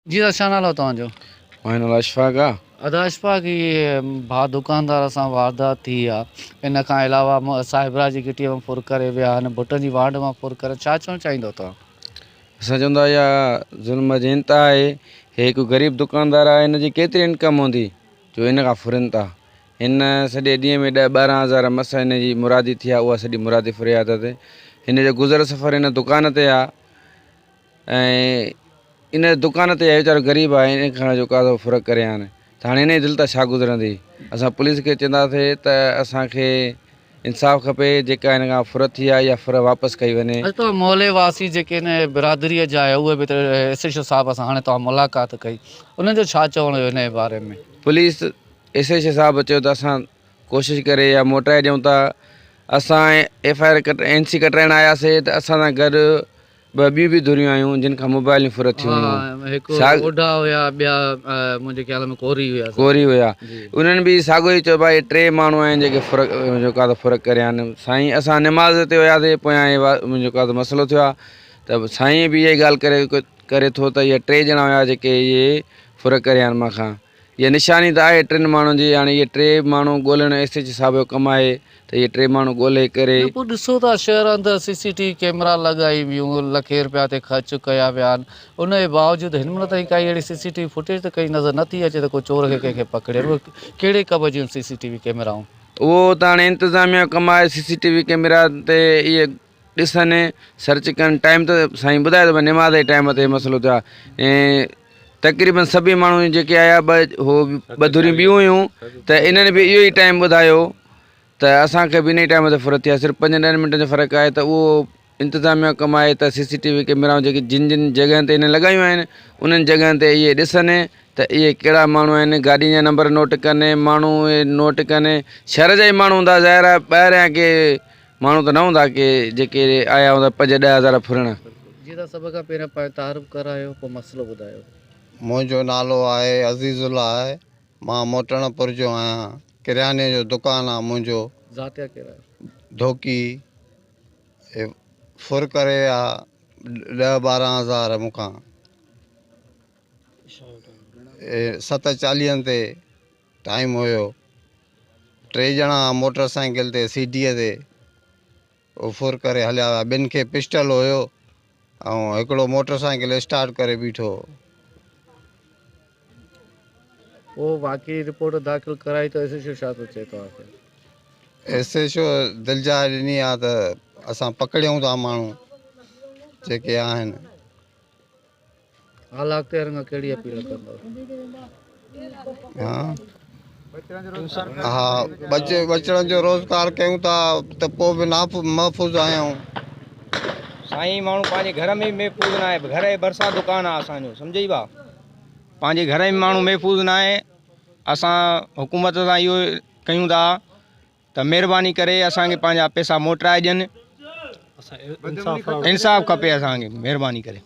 जी छा नालो तव्हांजो? मां अशफाक आहे। अदाशपा की भा दुकानदार सां वारदात थी आहे। इन खां अलावा साहिबरा जी गिटीअ में फुर करे विया आहिनि, भुटनि जी वांड मां फुर करे, छा चवणु चाहींदो तव्हां? असां चवंदा इहा ज़ुल्म जी इंतिहा आहे। हे हिकु ग़रीब दुकानदार आहे, हिन जी केतिरी इनकम हूंदी जो हिन खां फुरनि था। हिन सॼे ॾींहं में 10-12 हज़ार मस हिन जी मुरादी थी आहे, उहा सॼी मुरादी फ़रियाद ते हिन जो गुज़र सफ़र हिन दुकान ते आहे ऐं इन दुकान ते वीचारो ग़रीब आहे, इन खां जेको आहे फ़ुर्क़ करे आहिनि। त हाणे हिन जी दिलि त छा गुज़रंदी। असां पुलिस खे चवंदासीं त असांखे इंसाफ़ खपे, जेका हिन खां फुर थी आहे इहा फुर वापसि कई वञे। अॼु तव्हां मोहल्ले वासी जेके न बिरादरीअ जा आहे उहे बि एसएचओ साहिब सां हाणे तव्हां मुलाक़ात कई, उन्हनि जो छा चवणु हुयो हिन जे बारे में? पुलिस एसएचओ साहिबु चयो त असां कोशिशि करे या मोटाए ॾियूं था। असां एफआईआर एनसी कटाइण आयासीं त असां सां गॾु ॿियूं बि धुरियूं आहियूं जिन खां मोबाइल फुर थी हुयूं। हिकु ओढा हुया, ॿिया मुंहिंजे ख्याल में कोरी हुया। हुया उन्हनि बि साॻियो ई चयो भाई 3 माण्हू आहिनि जेके जेको आहे फ़ुर्क़ करे आहिनि। साईं असां निमाज़ ते वियासीं, पोयां जेको आहे मसइलो थियो आहे त साईं बि इहा ॻाल्हि करे थो त इहे 3 ॼणा हुया जेके इहे फ़ुर्क़ करे आहिनि मूंखां। इहा निशानी त आहे 3 माण्हुनि जी। हाणे इहे 3 माण्हू ॻोल्हणु एसएचओ साहिब जो कमु आहे त इहे 3 माण्हू ॻोल्हे करे। पोइ ॾिसो था शहर अंदरि सीसीटीवी कैमरा लॻाई वियूं, लखे रुपया ते ख़र्च कया विया आहिनि, उन जे बावजूदि हिन महिल ताईं काई अहिड़ी सीसीटीवी फुटेज त कई नज़र नथी अचे त को चोर खे कंहिंखे पकड़े। कहिड़े कब जूं सीसीटीवी कैमराऊं? उहो त हाणे इंतिज़ामिया जो कमु आहे। सीसीटीवी कैमरा ते इहे ॾिसनि, सर्च कनि। टाइम त साईं ॿुधाए थो निमाज़ जे टाइम ते मसइलो थियो आहे ऐं तक़रीबन सभई माण्हू जेके आया ॿ धुरियूं ॿियूं हुयूं त इन्हनि बि इहो ई टाइम ॿुधायो त असांखे बि इन ई टाइम ते फुर थी आहे। सिर्फ़ु 5-10 मिंट जो फ़र्क़ु आहे त उहो इंतिज़ामिया जो कमु आहे त सीसीटीवी कैमराऊं जेके जिन जॻहियुनि ते हिन लॻायूं आहिनि उन्हनि जॻहियुनि ते इहे ॾिसनि त इहे कहिड़ा माण्हू आहिनि, गाॾी जा नंबर नोट कनि, माण्हू नोट कनि। शहर जा ई माण्हू हूंदा, ज़ाहिर आहे ॿाहिरियां के माण्हू त न हूंदा के जेके आया हूंदा 5-10 हज़ार फुरण। जी त सभ खां पहिरियों तारुफ़ करायो, पोइ मसइलो ॿुधायो। मुंहिंजो नालो आहे अज़ीज़ुल्ला आहे। मां मोटणपुर जो आहियां। किरयाने जो दुकानु आहे मुंहिंजो। ज़ातिया कहिड़ा? धोकी। फुर करे आहे 10-12 हज़ार मूंखां। 7:40 ते टाइम हुयो। 3 ॼणा मोटर साइकिल ते सीढ़ीअ ते उहो फुर करे हलिया विया। 2 खे पिस्टल हुयो ऐं हिकिड़ो मोटर साइकिल स्टार्ट करे बीठो। पोइ बाक़ी रिपोर्ट दाख़िल कराई त एसएचओ छा थो चए तव्हांखे? एसएचओ दिलजाए ॾिनी आहे त असां पकड़ियूं था माण्हू जेके आहिनि। हालात खां कहिड़ी अपील कंदव? हा बचण जो रोज़गार कयूं था त पोइ बि महफ़ूज़ आहियूं। साईं माण्हू पंहिंजे घर में महफ़ूज़ न आहे। घर जे भरिसां दुकानु आहे असांजो, सम्झी भाउ। पंहिंजे घर में माण्हू महफ़ूज़ न आहे। असां हुकूमत सां इहो कयूं था त महिरबानी करे असांखे पंहिंजा पैसा मोटाए ॾियनि। इंसाफ़ खपे असांखे, महिरबानी करे।